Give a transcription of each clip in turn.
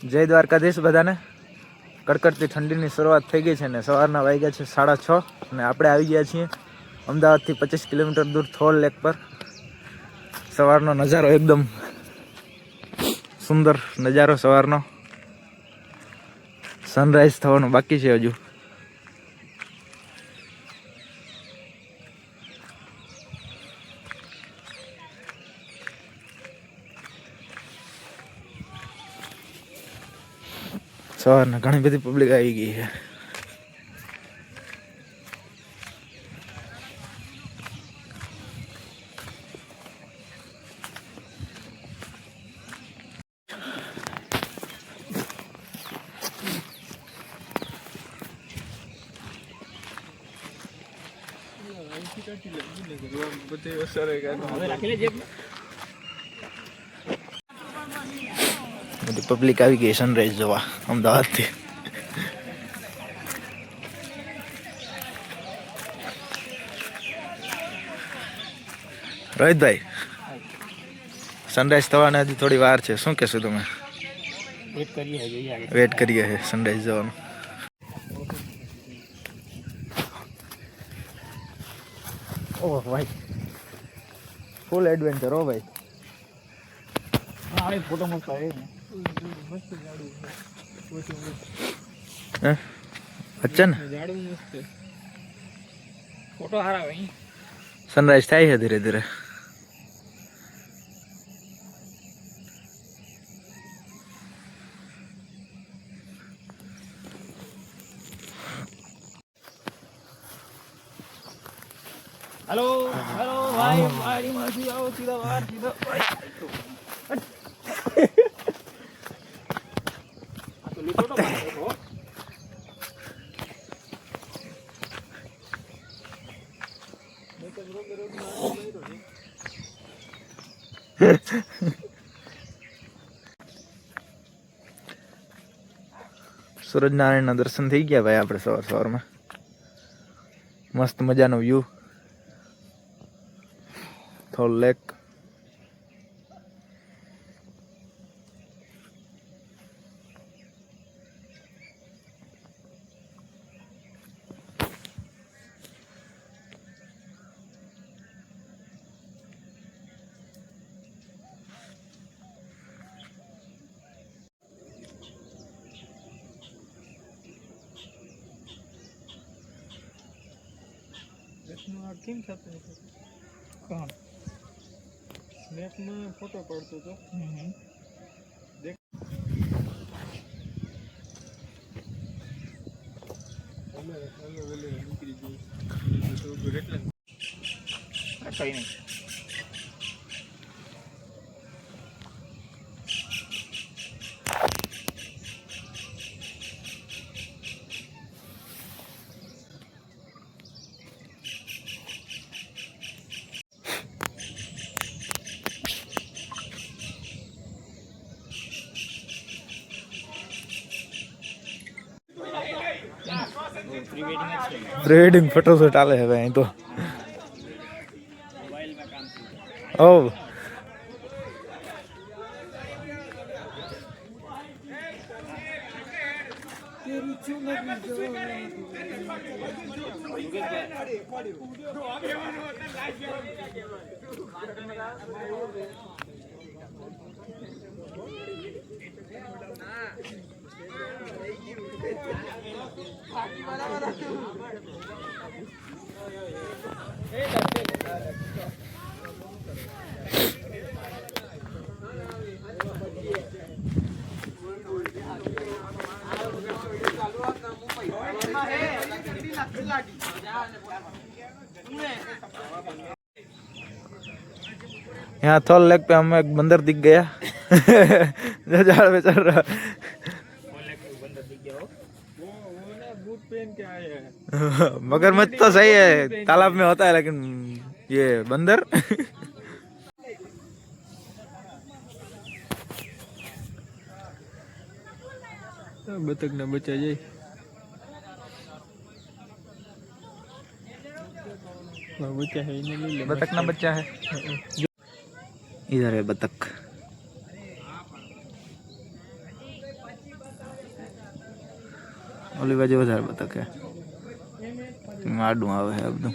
જય દ્વારકાધીશ બધાને. કડકડતી ઠંડીની શરૂઆત થઈ ગઈ છે ને સવારના વાગ્યા છે 6:30 અને આપણે આવી ગયા છીએ અમદાવાદથી 25 કિલોમીટર દૂર થોલ લેક પર. સવારનો નજારો એકદમ સુંદર નજારો, સવારનો સનરાઈઝ થવાનું બાકી છે હજુ. સવારના ઘણી બધી પબ્લિક આવી ગઈ છે. બધી પબ્લિક આવી ગઈ સનરાઈઝ જોવા અમદાવાદથી. રોહિતભાઈ, સનરાઈઝ થવાને હજી થોડી વાર છે, શું કહેશો તમે? વેટ કરીએ છે સનરાઈઝ જવાનું. ઓહ ભાઈ, ફૂલ એડવેન્ચર હો ભાઈ. ફોટો મસ્ત આવે અચ્છા ને, ફોટો સારા આવે. સનરાઈઝ થાય છે ધીરે ધીરે. हेलो हेलो भाई, गाड़ी में आओ, सीधा बाहर, सीधा तो लिखो तो देखो सूरज नारायण दर्शन थी गया भाई આપણે સવાર સવારમાં. મસ્ત મજાનો વ્યૂ, થોલ લેક. કેમ થતું કોણ સ્નેપમાં ફોટો પડતો તો દેખ નીકળી ગયું એટલે કઈ નહીં. प्री वेडिंग फोटो शूट आले है भाई तो. ओ यहाँ थोल लेक पे हमें एक बंदर दिख गया जो झाड़ पे चढ़ रहा. मगरमच्छ तो सही है, तालाब में होता है, लेकिन ये बंदर बतख ना बचा जाए. बच्चा है, बतख ना बच्चा है. इधर है बतख. ઓલી બાજુ વધારે બતકે આડું આવે છે બધું.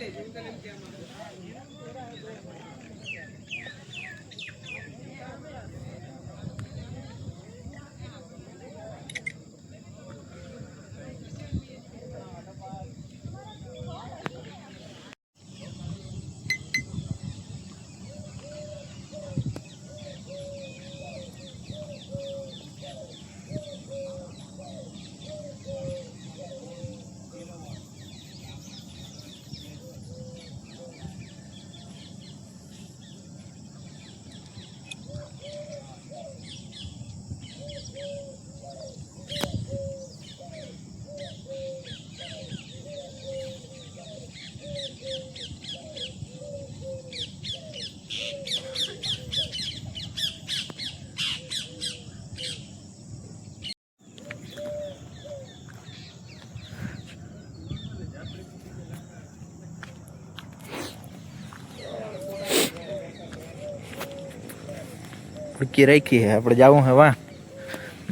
ફૂટકી રાખી હે, આપણે જવું હે વાં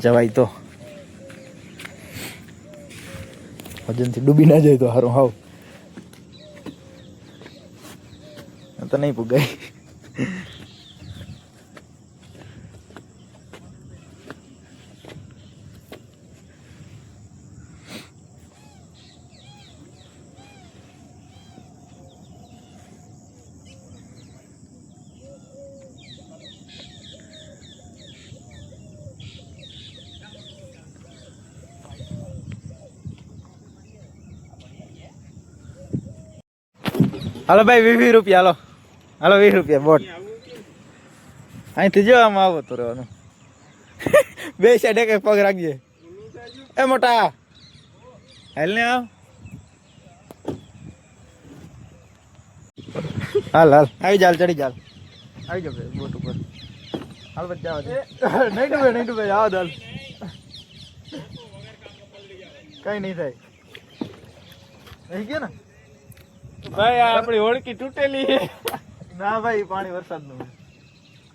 જવાય તો વજનથી ડૂબી ના જાય તો સારું. હાવ તો નહીં પુગાય. હાલો ભાઈ 20 રૂપિયા હાલો. હાલો 20 રૂપિયા બોટ. અહીંથી જો આમ આવો તો રહેવાનું. બે સાઈડ એક પગ રાખજે. એ મોટા હાલ ને આવ. હાલ હાલ આવી જાલ ચડી જાલ. આવી જાવ બોટ ઉપર. હાલ બચ જાવ. નહીં ડૂબે આવો દાલ. કઈ નહીં થાય. થઈ ગયા ને ભાઈ આપણી ઓળખી તૂટેલી છે. ના ભાઈ પાણી વરસાદ નું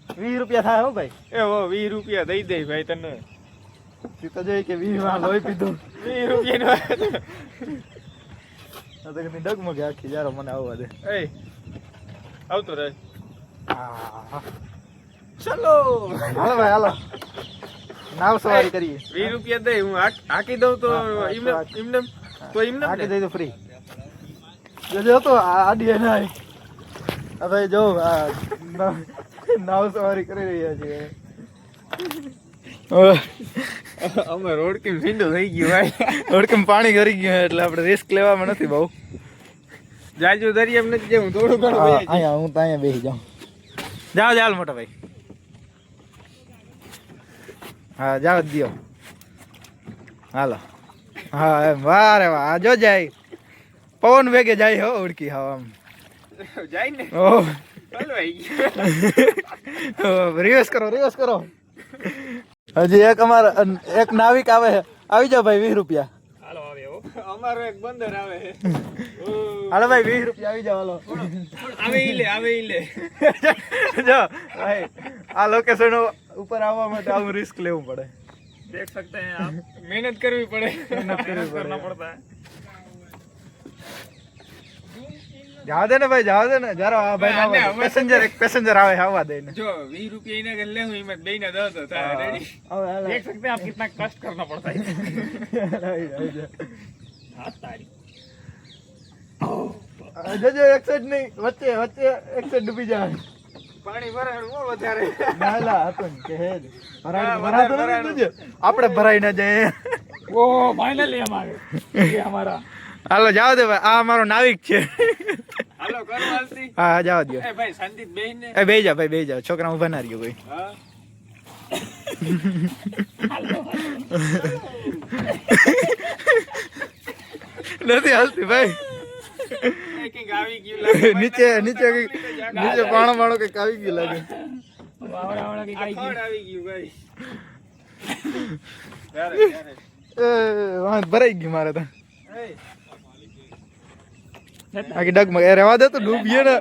20 રૂપિયા થાય હો ભાઈ. એ હો 20 રૂપિયા દઈ દે ભાઈ તને. તું તો જોઈ કે 20 માં લોહી પીધું. 20 રૂપિયા તો કદી ડગમગે આખી જારો મને આવવા દે. એ આવતો રહે. ચલો હાલો ભાઈ હાલો નાવ સવારી કરીએ. 20 રૂપિયા દે હું હાકી દઉં તો એમને તો એમને હાકી દઈ તો ફ્રી. જો તો આડી નાય. હવે જો નાવ સવારી કરી રહ્યા છીએ. અમે રોડકી ભીંડો થઈ ગયો ભાઈ. ઓડકમ પાણી કરી ગયું એટલે આપણે રિસ્ક લેવામાં નથી બહુ. જાજુ દરિયામ નથી જવું થોડું ઘણું ભાઈ. અહીંયા હું તો અહીંયા બેસી જાઉં. જાઓ જાલ મોટા ભાઈ. હા જાવ દિયો. હાલો હા એમ વાહ રે વાહ. જો જાય પવન વેગે જાય હો ઉડકી હવા આમ જાય ને. ઓહ હલવાઈ રિવર્સ કરો. હજી એક અમારા એક નાવિક આવે છે. આવી જાઓ ભાઈ 20 રૂપિયા. હાલો આવે હો. અમારો એક બંદર આવે છે. હાલો ભાઈ 20 રૂપિયા આવી જાઓ. હાલો આવે ઈ લે જો ભાઈ આ લોકેશન ઉપર આવવા માટે આવું રિસ્ક લેવું પડે. देख सकते हैं आप. मेहनत करनी पड़े. करना पड़ता है. જાવ દે ને ભાઈ જાવ દે ને જરા આ ભાઈ ના પેસેન્જર આવે આવવા દે ને. जो 20 रुपये इन्हें कर ले हुई मैं देना दो तो था रेडी. देख सकते हैं आप कितना कष्ट करना पड़ता है. हाथ तारी જો એક સાઈડ નહીં વચ્ચે એક સાઈડ ડૂબી જાય. પાણી ભરાણ બહુ વધારે. નાલા હતો ને કે હે ભરાતો નથી. આપણે ભરાઈ ના જાય. ઓ ફાઇનલી અમારે ये हमारा. હાલો જાવ દે ભાઈ આ અમારો નાવિક છે. હાલો કરવાલસી. હા જાવ દો. એ ભાઈ સંદીપ બેન ને એ બેહી જા ભાઈ બેહી જા. છોકરા ઉભા ના રહ્યો કોઈ. હા નથી હાલતી ભાઈ. એક આવી ગયું લાગે. નીચે પાણો કઈક આવી ગયું લાગે. વાવડા કઈ આવી ગયું ભાઈ. ભરાઈ ગયું મારે તો. આખી ડગમગ એ રહેવા દે તો ડૂબીએ ને.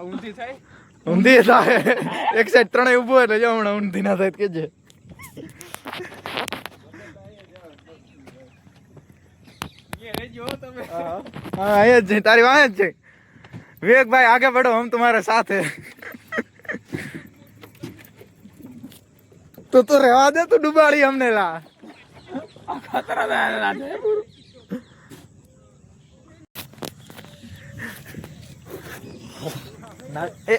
ઊંધી થાય. ઊંધી થાય. એક સાઈડ ત્રણેય ઊભો એટલે જો હમણાં ઊંધી ના થાય કે છે. અહીંયા રહેજો હો તમે. हाँ आए જ છે તારી વાંહે જ છે विवेक भाई आगे बढ़ो हम तुम्हारे साथ है तो रहवा दे तू डुबाड़ी हमने ला ખતરા ના છે પૂરું. ના એ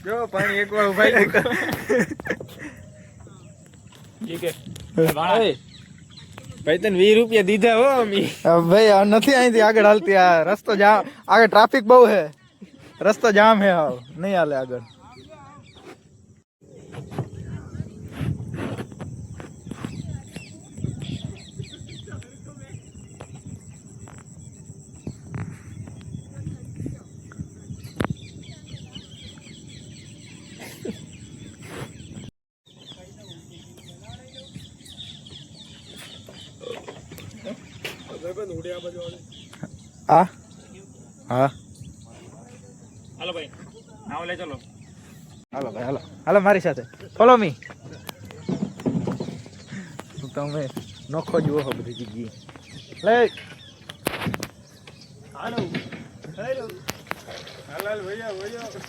જો પાણી એકવાર ઉભાઈ ગયું. ઠીક હે. ભાઈ તને 20 રૂપિયા દીધા હો અમી. ભાઈ આ નથી અહીંથી આગળ હાલતી આ રસ્તો જામ આગળ ટ્રાફિક બહુ હે રસ્તો જામ હે હાવ નહીં હાલે આગળ આ હા હાલો ભાઈ નાવ લે ચલો. હાલો ભાઈ હાલો હાલો મારી સાથે ફોલો મી તમે નોખો જુઓ હો બધી જગ્યાએ લે હાલો હાલો હાલ ભૈયા ભૈયા.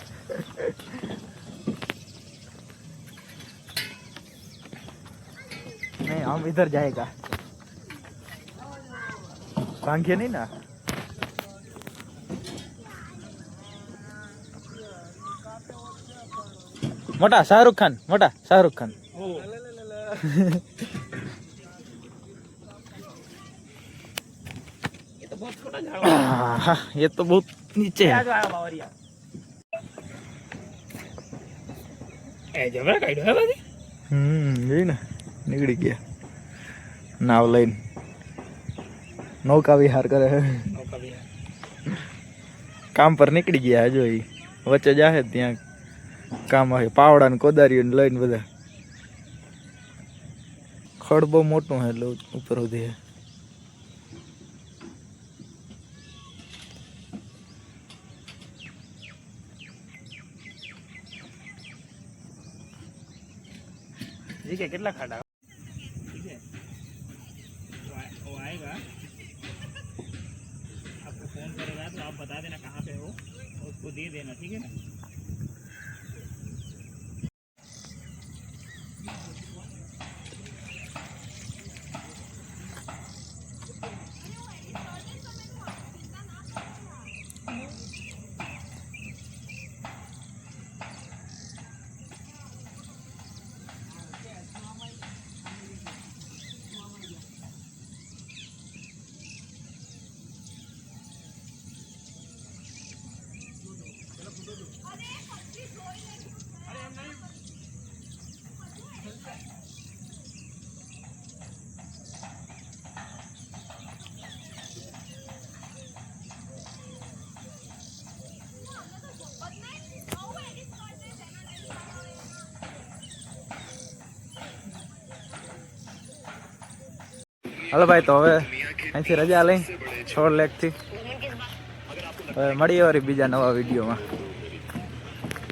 नहीं हम इधर जाएगा भांगे नहीं ना मोटा शाहरुख खान ઓ ये तो बहुत छोटा झाड़ है. हाँ, ये तो बहुत नीचे આ है જો આ બાવરિયા. એ જબરા કાઢ્યો હે બાજી. यही ना निकल गया नाव लाइन नौका विहार करे है નૌકા વિહાર. કામ પર નીકળી ગયા જો ઈ વચ્ચે જાહે ત્યાં કામ આવે પાવડા ને કોદારીઓ ને લઈને બધા ખડ બહુ મોટું હે એટલે ઉપર સુધી હે जी के कितना खाड़ा. ठीक है वो आएगा आपको फोन करेगा तो आप बता देना कहाँ पे हो और उसको दे देना. ठीक है ना. હાલો ભાઈ તો હવે અહીંથી રજા લઈ 6 લેખ થી હવે મળીએ વળી બીજા નવા વિડીયોમાં.